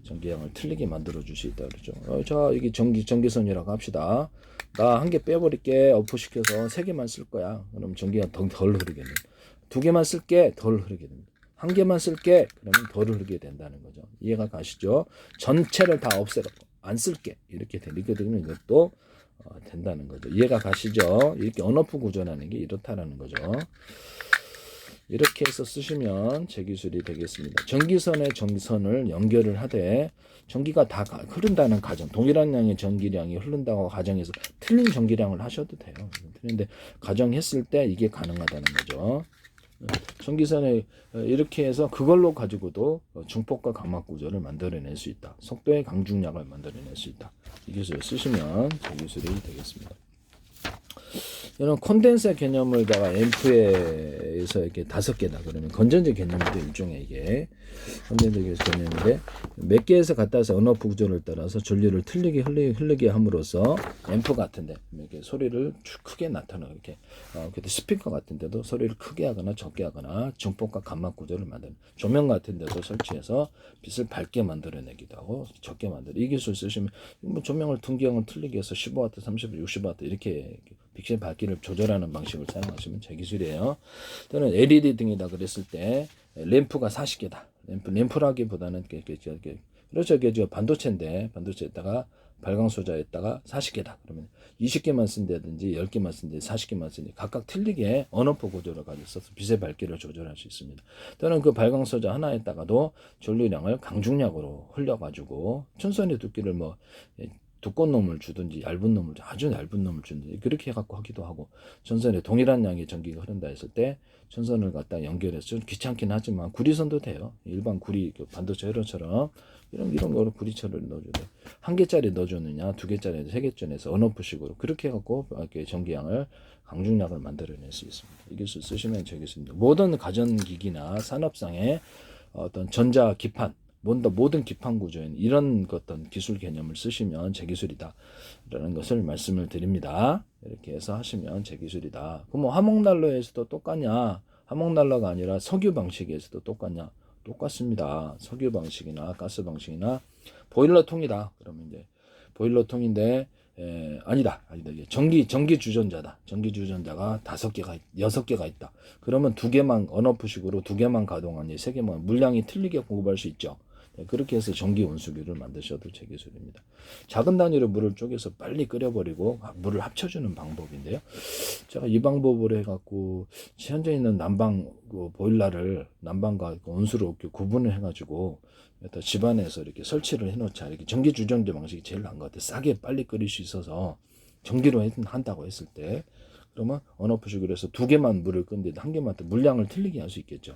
전기량을 틀리게 만들어 줄 수 있다 그러죠. 자, 이게 전기선이라고 합시다. 나 한 개 빼버릴게. 오프시켜서 3개만 쓸 거야. 그럼 전기가 덜 흐르게 됩니다. 2개만 쓸게. 덜 흐르게 됩니다. 1개만 쓸게. 그러면 덜 흐르게 된다는 거죠. 이해가 가시죠? 전체를 다 없애갖고 안 쓸게. 이렇게 되거든요. 이것도 된다는 거죠. 이해가 가시죠? 이렇게 언오프 구조라는 게 이렇다라는 거죠. 이렇게 해서 쓰시면 제 기술이 되겠습니다. 전기선에 전기선을 연결을 하되 전기가 다 흐른다는 가정, 동일한 양의 전기량이 흐른다고 가정해서 틀린 전기량을 하셔도 돼요. 그런데 가정했을 때 이게 가능하다는 거죠. 전기선에 이렇게 해서 그걸로 가지고도 중폭과 감압 구조를 만들어낼 수 있다. 속도의 강중량을 만들어낼 수 있다. 이 기술을 쓰시면 제 기술이 되겠습니다. 이런 콘덴서 개념을다가 앰프에서 이렇게 5개다 그러면 건전지 개념도 일종의 이게 건전지 개념인데 몇 개에서 갖다 서 언오프 구조를 따라서 전류를 틀리게 흐르게 함으로써 앰프 같은데 이렇게 소리를 크게 나타나고 이렇게 스피커 같은데도 소리를 크게 하거나 적게 하거나 증폭과 감압 구조를 만드는 조명 같은데도 설치해서 빛을 밝게 만들어내기도 하고 적게 만들어 이 기술 쓰시면 뭐 조명을 둔기형을 틀리게 해서 15W, 30W, 60W 이렇게 빛의 밝기를 조절하는 방식을 사용하시면 제 기술이에요. 또는 LED 등이다 그랬을 때 램프가 40개다. 램프라기보다는 그렇죠. 그게 반도체인데 반도체에다가 발광 소자에다가 40개다. 그러면 20개만 쓴다든지 10개만 쓴다든지 40개만 쓴다든지 각각 틀리게 언오프 구조를 가지고 빛의 밝기를 조절할 수 있습니다. 또는 그 발광 소자 하나에다가도 전류량을 강중량으로 흘려가지고 천선의 두께를 두꺼운 놈을 주든지 얇은 놈을 아주 얇은 놈을 주든지 그렇게 해갖고 하기도 하고, 전선에 동일한 양의 전기가 흐른다 했을 때 전선을 갖다 연결해서 좀 귀찮긴 하지만 구리선도 돼요. 일반 구리 반도체 회로처럼 이런 거로 구리처를 넣어줘도 돼. 한 개짜리 넣어줬느냐, 두 개짜리, 세 개짜리에서 언어프식으로 그렇게 해갖고 이렇게 전기양을 강중량을 만들어낼 수 있습니다. 이 기술 쓰시면 되겠습니다. 모든 가전기기나 산업상의 어떤 전자 기판, 모든 기판 구조에는 이런 어떤 기술 개념을 쓰시면 제 기술이다라는 것을 말씀을 드립니다. 이렇게 해서 하시면 제 기술이다. 그럼 뭐 화목난로에서도 똑같냐? 화목난로가 아니라 석유 방식에서도 똑같냐? 똑같습니다. 석유 방식이나 가스 방식이나 보일러통이다. 그러면 이제 보일러통인데 아니다. 전기 주전자다. 전기 주전자가 5개가 6개가 있다. 그러면 2개만 언오프식으로 2개만 가동하니 3개만 물량이 틀리게 공급할 수 있죠. 그렇게 해서 전기 온수기를 만드셔도 제 기술입니다. 작은 단위로 물을 쪼개서 빨리 끓여버리고 물을 합쳐주는 방법인데요. 제가 이 방법을 해갖고 현재 있는 난방 보일러를 난방과 온수로 이렇게 구분을 해가지고 집안에서 이렇게 설치를 해놓자. 이렇게 전기 주전자 방식이 제일 나은 것 같아요. 싸게 빨리 끓일 수 있어서 전기로 한다고 했을 때, 그러면 언오프식으로 해서 2개만 물을 끓는데 1개만 더 물량을 틀리게 할 수 있겠죠.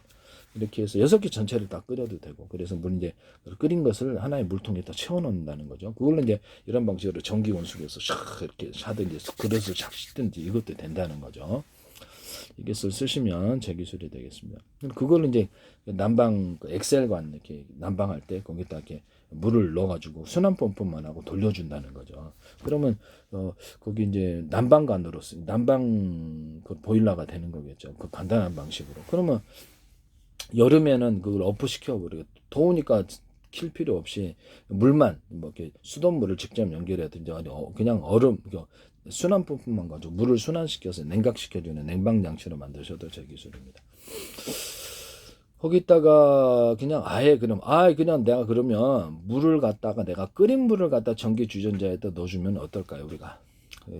이렇게 해서 6개 전체를 다 끓여도 되고, 그래서 물 이제 끓인 것을 하나의 물통에다 채워넣는다는 거죠. 그걸로 이제 이런 방식으로 전기 온수기에서 샥 이렇게 샤든지 그릇을 샥 씻든지 이것도 된다는 거죠. 이 기술 쓰시면 제 기술이 되겠습니다. 그걸 이제 난방 엑셀관 이렇게 난방할 때 거기다 이렇게 물을 넣어가지고 순환 펌프만 하고 돌려준다는 거죠. 그러면 거기 이제 난방관으로서 난방 그 보일러가 되는 거겠죠. 그 간단한 방식으로. 그러면 여름에는 그걸 오프 시켜버리고, 더우니까 킬 필요 없이 물만 뭐 이렇게 수돗물을 직접 연결해든지 그냥 얼음 순환 펌프만 가지고 물을 순환시켜서 냉각시켜주는 냉방 장치로 만드셔도 제 기술입니다. 거기다가 그냥 그냥 내가 그러면 물을 갖다가 내가 끓인 물을 갖다 전기 주전자에다 넣어주면 어떨까요? 우리가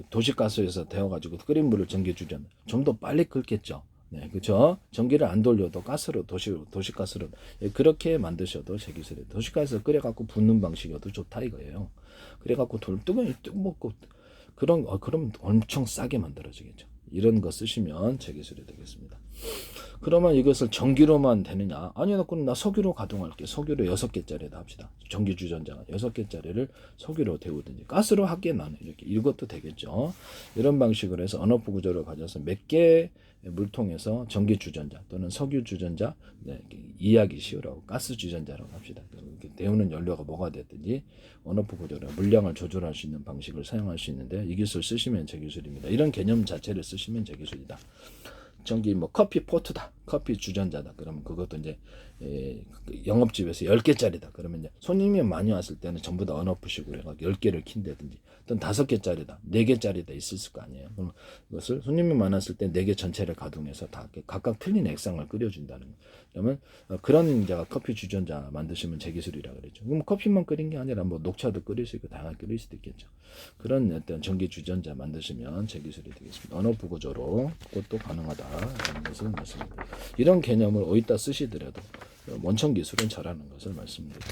도시가스에서 데워가지고 끓인 물을 전기 주전자 좀 더 빨리 끓겠죠. 네, 그렇죠. 전기를 안 돌려도 가스로 도시가스로 그렇게 만드셔도 제 기술이에요. 도시가스에서 끓여갖고 붓는 방식이어도 좋다 이거예요. 그래갖고 뜨거운 먹고 그럼 엄청 싸게 만들어지겠죠. 이런 거 쓰시면 제 기술이 되겠습니다. 그러면 이것을 전기로만 되느냐? 아니요, 그럼 나 석유로 가동할게. 석유로 6개짜리다 합시다. 전기 주전자가 6개짜리를 석유로 데우든지 가스로 하게 나는 이렇게 이것도 되겠죠. 이런 방식으로 해서 언오프 구조를 가져서 몇 개 물통에서 전기 주전자 또는 석유 주전자, 이해하기 쉬우라고 가스 주전자라고 합시다. 데우는 연료가 뭐가 됐든지 언오프 구조로 물량을 조절할 수 있는 방식을 사용할 수 있는데, 이 기술 쓰시면 제 기술입니다. 이런 개념 자체를 쓰시면 제 기술이다. 전기 커피 포트다, 커피 주전자다. 그러면 그것도 이제 영업집에서 10개짜리다. 그러면 이제 손님이 많이 왔을 때는 전부 다 언오프식으로 해서 10개를 킨다든지, 또는 5개짜리다, 4개짜리다 있을 거 아니에요. 그럼 그것을 손님이 많았을 때 4개 전체를 가동해서 다 각각 틀린 액상을 끓여준다는 거. 그러면 그런 제가 커피 주전자 만드시면 제 기술이라 그랬죠. 그럼 커피만 끓인 게 아니라 뭐 녹차도 끓일 수 있고 다양하게 끓일 수도 있겠죠. 그런 어떤 전기 주전자 만드시면 제 기술이 되겠습니다. 언오프 구조로 그것도 가능하다라는 것을 말씀드립니다. 이런 개념을 어디다 쓰시더라도 원천 기술은 잘하는 것을 말씀드립니다.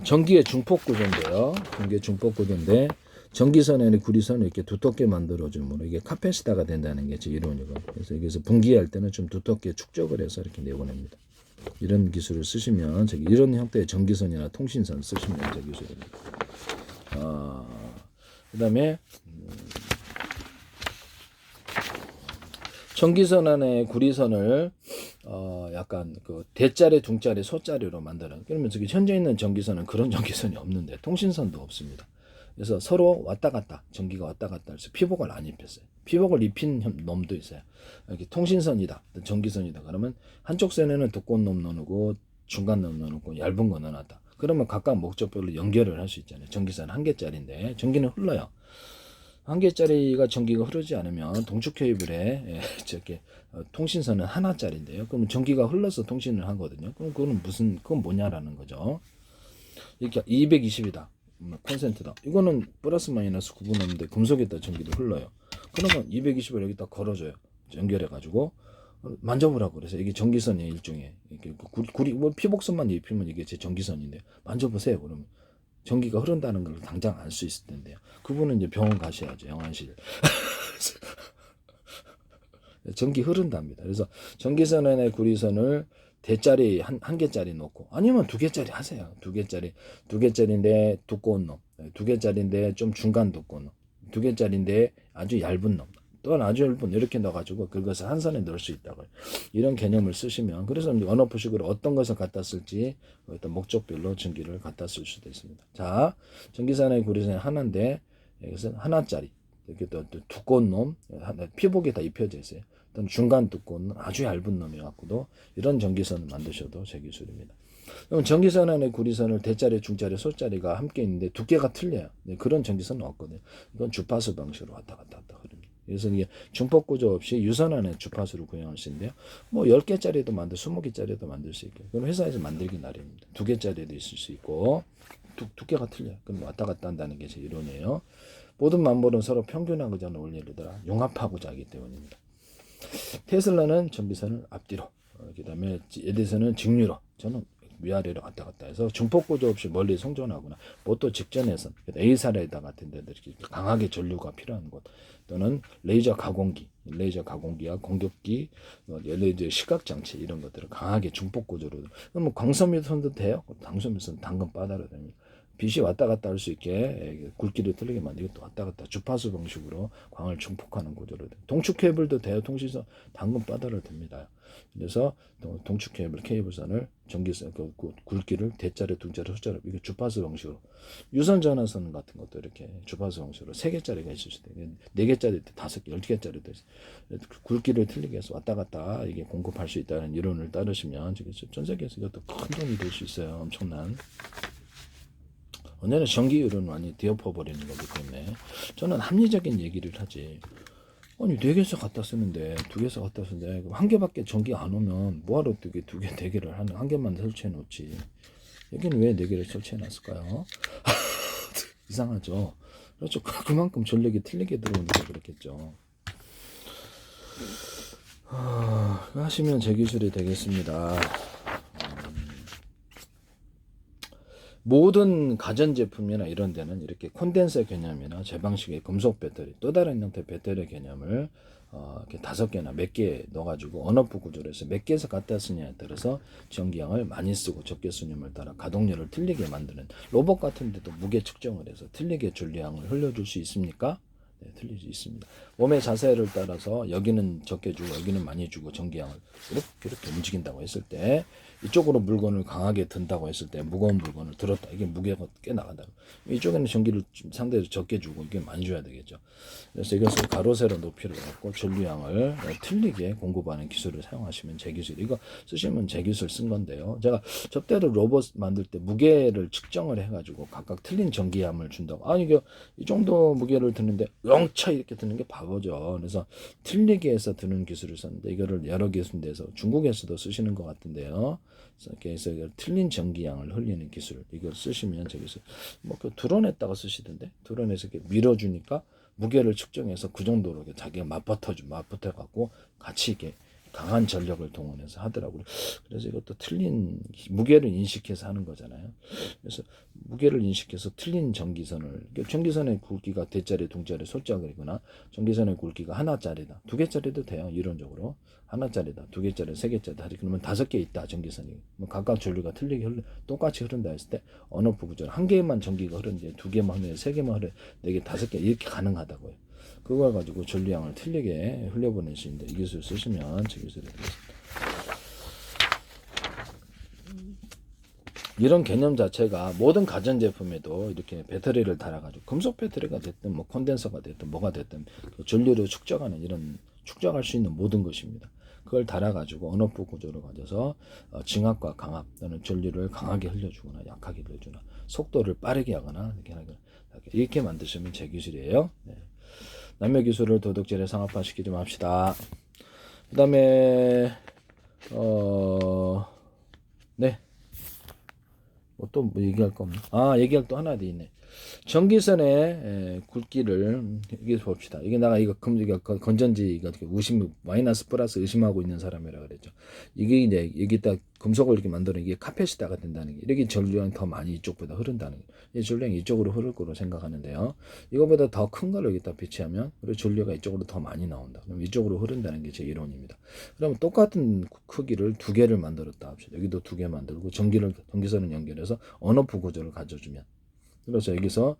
전기의 중폭 구조인데요. 전기의 중폭 구조인데, 전기선에는 구리선을 이렇게 두텁게 만들어주므로 이게 카페시다가 된다는 게 제 이론이고, 그래서 여기서 분기할 때는 좀 두텁게 축적을 해서 이렇게 내보냅니다. 이런 기술을 쓰시면 이런 형태의 전기선이나 통신선 쓰시면 제 기술입니다. 그다음에 전기선 안에 구리선을 약간 그 대짜리, 둥짜리, 소짜리로 만드는. 그러면 현재 있는 전기선은 그런 전기선이 없는데 통신선도 없습니다. 그래서 서로 왔다 갔다, 전기가 왔다 갔다 해서 피복을 안 입혔어요. 피복을 입힌 놈도 있어요. 이렇게 통신선이다, 전기선이다. 그러면 한쪽 선에는 두꺼운 놈 넣어놓고 중간 놈 넣어놓고 얇은 거 넣어놨다. 그러면 각각 목적별로 연결을 할 수 있잖아요. 전기선 1개짜리인데 전기는 흘러요. 1개짜리가 전기가 흐르지 않으면 동축 케이블에 저렇게 통신선은 하나짜리인데요. 그러면 전기가 흘러서 통신을 하거든요. 그럼 그건 뭐냐라는 거죠. 이렇게 220이다. 콘센트다. 이거는 플러스 마이너스 구분 없는데 금속에다 전기도 흘러요. 그러면 220을 여기다 걸어줘요. 연결해가지고 만져보라고 그래서 이게 전기선이에요, 일종의. 이게 구리 뭐 피복선만 입히면 이게 제 전기선인데 만져보세요. 그러면 전기가 흐른다는 걸 당장 알 수 있을 텐데요. 그분은 이제 병원 가셔야죠, 영안실. 전기 흐른답니다. 그래서 전기선에 구리선을 대짜리 한 개짜리 놓고 아니면 두 개짜리 하세요. 두 개짜리인데 두꺼운 놈, 두 개짜리인데 좀 중간 두꺼운 놈, 두 개짜리인데 아주 얇은 놈, 또한 아주 얇은 이렇게 넣어가지고 그것을 한 선에 넣을 수 있다고요. 이런 개념을 쓰시면 그래서 언어포식으로 어떤 것을 갖다 쓸지 어떤 목적별로 전기를 갖다 쓸 수도 있습니다. 자, 전기선의 구리선이 하나인데 이것은 하나짜리. 이렇게 또 두꺼운 놈, 피복에 다 입혀져 있어요. 또는 중간 두꺼운 놈, 아주 얇은 놈이 갖고도 이런 전기선을 만드셔도 제 기술입니다. 그럼 전기선 안에 구리선을 대짜리, 중짜리, 소짜리가 함께 있는데 두께가 틀려요. 네, 그런 전기선은 없거든요. 이건 주파수 방식으로 왔다 갔다 흐릅니다. 그래서 이게 중폭 구조 없이 유선 안에 주파수를 구현할 수 있는데요. 뭐 10개짜리도 만들, 20개짜리도 만들 수 있고, 그건 회사에서 만들기 나름입니다. 2개짜리도 있을 수 있고, 두께가 틀려요. 그럼 왔다 갔다 한다는 게 제 이론이에요. 모든 만물은 서로 평균하고자 하는 원리로더라 융합하고자 하기 때문입니다. 테슬라는 전기선을 앞뒤로, 그 다음에 에디슨은 직류로, 저는 위아래로 왔다 갔다 해서 중폭 구조 없이 멀리 송전하거나 보또 직전에선 A사례다 같은 데들 이렇게 강하게 전류가 필요한 곳 또는 레이저 가공기와 공격기, 레이저 시각 장치 이런 것들을 강하게 중폭 구조로 그럼 광섬유선도 돼요. 광섬유선 당근 빠다로 됩니다. 빛이 왔다 갔다 할 수 있게 굵기를 틀리게 만들고 또 왔다 갔다 주파수 방식으로 광을 중폭하는 구조로 돼요. 동축 케이블도 돼요. 통신선 당근 빠다로 됩니다. 그래서 동축 케이블선을 전기선 굵기를 대짜리, 중짜리, 소짜리 이게 주파수 방식으로 유선 전화선 같은 것도 이렇게 주파수 방식으로 3개짜리가 있을 수도 있고 4개짜리, 5개, 12개짜리도 있어요. 굵기를 틀리게 해서 왔다 갔다 이게 공급할 수 있다는 이론을 따르시면 전 세계에서 이것도 큰 돈이 될 수 있어요. 엄청난. 언제나 전기율은 많이 뒤엎어버리는 거기 때문에 저는 합리적인 얘기를 하지. 아니 4개에서 갖다 쓰는데 2개에서 갖다 쓰는데 한 개밖에 전기가 안 오면 뭐하러 두 개, 4개를 하는 한 개만 설치해 놓지. 여기는 왜 4개를 설치해 놨을까요? 이상하죠. 그렇죠. 그만큼 전력이 틀리게 들어오니까 그렇겠죠. 하시면 제 기술이 되겠습니다. 모든 가전제품이나 이런 데는 이렇게 콘덴서 개념이나 제 방식의 금속 배터리, 또 다른 형태의 배터리 개념을 이렇게 5개나 몇 개 넣어가지고 언어프 구조로 해서 몇 개에서 갖다 쓰냐에 따라서 전기량을 많이 쓰고 적게 쓰냐에 따라 가동률을 틀리게 만드는 로봇 같은 데도 무게 측정을 해서 틀리게 전류량을 흘려줄 수 있습니까? 네, 틀릴 수 있습니다. 몸의 자세를 따라서 여기는 적게 주고 여기는 많이 주고 전기량을 이렇게 움직인다고 했을 때 이쪽으로 물건을 강하게 든다고 했을 때 무거운 물건을 들었다. 이게 무게가 꽤 나간다. 이쪽에는 전기를 상대적으로 적게 주고 이게 많이 줘야 되겠죠. 그래서 이것을 가로 세로 높이를 갖고 전류량을 틀리게 공급하는 기술을 사용하시면 제 기술. 이거 쓰시면 제 기술 쓴 건데요. 제가 접대로 로봇 만들 때 무게를 측정을 해가지고 각각 틀린 전기압을 준다고. 아니 이 정도 무게를 드는데 영차 이렇게 드는 게 바보죠. 그래서 틀리게 해서 드는 기술을 썼는데 이거를 여러 개순대에서 중국에서도 쓰시는 것 같은데요. 그래서 틀린 전기량을 흘리는 기술 이걸 쓰시면 저기서 뭐그 드론에다가 쓰시던데 드론에서 이렇게 밀어주니까 무게를 측정해서 그 정도로 자기가 맞붙어 갖고 같이 이렇게 강한 전력을 동원해서 하더라고요. 그래서 이것도 틀린 무게를 인식해서 하는 거잖아요. 그래서 무게를 인식해서 틀린 전기선을 전기선의 굵기가 대짜리, 중짜리, 소짜리거나 전기선의 굵기가 하나짜리다, 2개짜리도 돼요. 이론적으로 하나짜리다, 2개짜리, 3개짜리다. 그러면 5개 있다 전기선이. 각각 전류가 틀리게 똑같이 흐른다 했을 때 언어프 구조는 한 개만 전기가 흐르는데 2개만 흐르는 3개만 흐르는 4개, 5개 이렇게 가능하다고요. 그걸 가지고 전류량을 틀리게 흘려보낼 수 있는데 이 기술 쓰시면 제 기술이 되겠습니다. 이런 개념 자체가 모든 가전제품에도 이렇게 배터리를 달아가지고 금속 배터리가 됐든 뭐 콘덴서가 됐든 뭐가 됐든 전류를 축적하는 이런 축적할 수 있는 모든 것입니다. 그걸 달아가지고 언어프 구조를 가져서 증압과 강압 또는 전류를 강하게 흘려주거나 약하게 흘려주거나 속도를 빠르게 하거나 이렇게 만드시면 제 기술이에요. 네. 남의 기술을 도덕질에 상업화시키지 맙시다. 그 다음에 네. 뭐 또 뭐 얘기할 거 없나? 얘기할 또 하나 더 있네. 전기선의 굵기를 여기 봅시다. 이게 내가 이거 건전지 이거 의심 마이너스 플러스 의심하고 있는 사람이라 그랬죠. 이게 이제 여기다 금속을 이렇게 만드는 이게 카페시다가 된다는 게 이렇게 전류량이 더 많이 이쪽보다 흐른다는 게 이 전류량이 이쪽으로 흐를 거로 생각하는데요. 이거보다 더 큰 걸 여기다 배치하면 그리고 전류가 이쪽으로 더 많이 나온다. 그럼 이쪽으로 흐른다는 게 제 이론입니다. 그러면 똑같은 크기를 두 개를 만들었다 합시다. 여기도 두 개 만들고 전기선을 연결해서 언오프 구조를 가져주면. 그래서 여기서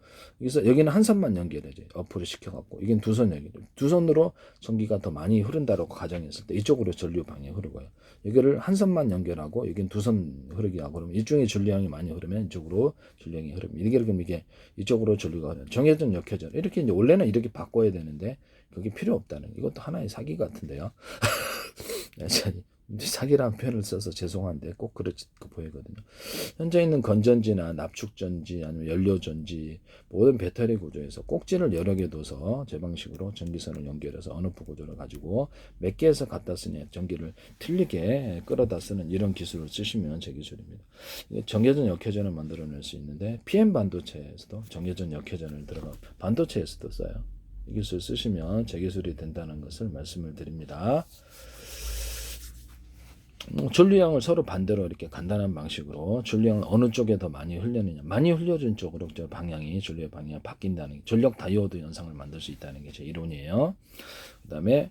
여기는 한 선만 연결해줘요. 어플을 시켜갖고 여기는 두 선 연결. 두 선으로 전기가 더 많이 흐른다고 가정했을 때 이쪽으로 전류 방향이 흐르고요. 여기를 한 선만 연결하고 여기는 두 선 흐르게 하고 그러면 이쪽에 전류량이 많이 흐르면 이쪽으로 전류량이 흐릅니다. 이게 이쪽으로 전류가 흐르는 정해진 역회전. 이렇게 이제 원래는 이렇게 바꿔야 되는데 그게 필요 없다는 이것도 하나의 사기 같은데요. 사기라는 표현을 써서 죄송한데 꼭 그렇게 보이거든요. 현재 있는 건전지나 납축전지 아니면 연료전지 모든 배터리 구조에서 꼭지를 여러 개 둬서 제 방식으로 전기선을 연결해서 언오프 구조를 가지고 몇 개에서 갖다 쓰냐 전기를 틀리게 끌어다 쓰는 이런 기술을 쓰시면 제 기술입니다. 정회전 역회전을 만들어낼 수 있는데 PM 반도체에서도 정회전 역회전을 들어가 반도체에서도 써요. 이 기술 쓰시면 제 기술이 된다는 것을 말씀을 드립니다. 전류량을 서로 반대로 이렇게 간단한 방식으로 전류량을 어느 쪽에 더 많이 흘려느냐 많이 흘려준 쪽으로 저 방향이 전류의 방향이 바뀐다는 전력 다이오드 현상을 만들 수 있다는 게 제 이론이에요. 그 다음에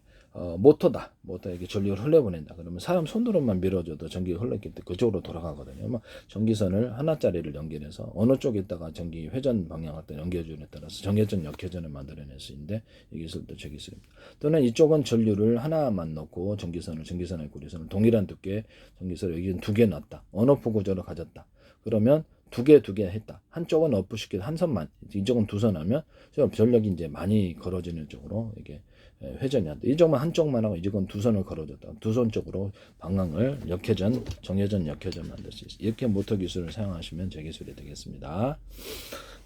모터에게 전류를 흘려보낸다. 그러면 사람 손으로만 밀어줘도 전기가 흘렀기 때문에 그쪽으로 돌아가거든요. 전기선을 하나짜리를 연결해서 어느 쪽에다가 전기 회전 방향 갖다 연결준에 따라서 정회전 역회전을 만들어낼 수 있는데 이 기술도 제 기술입니다. 또는 이쪽은 전류를 하나만 넣고 전기선의 구리선을 동일한 두께 전기선을 여기는 두 개 넣었다. 언오프 구조를 가졌다. 그러면 두 개 했다. 한쪽은 오프 시켜서 한 선만, 이쪽은 두 선 하면 전력이 이제 많이 걸어지는 쪽으로 이게 회전이 안 돼. 이쪽만 한쪽만 하고 이쪽은 두 선을 걸어줬다. 두 선 쪽으로 방향을 정회전 역회전 만들 수 있어요. 이렇게 모터 기술을 사용하시면 제 기술이 되겠습니다.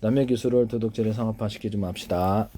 남의 기술을 도덕질에 상업화시키지 맙시다.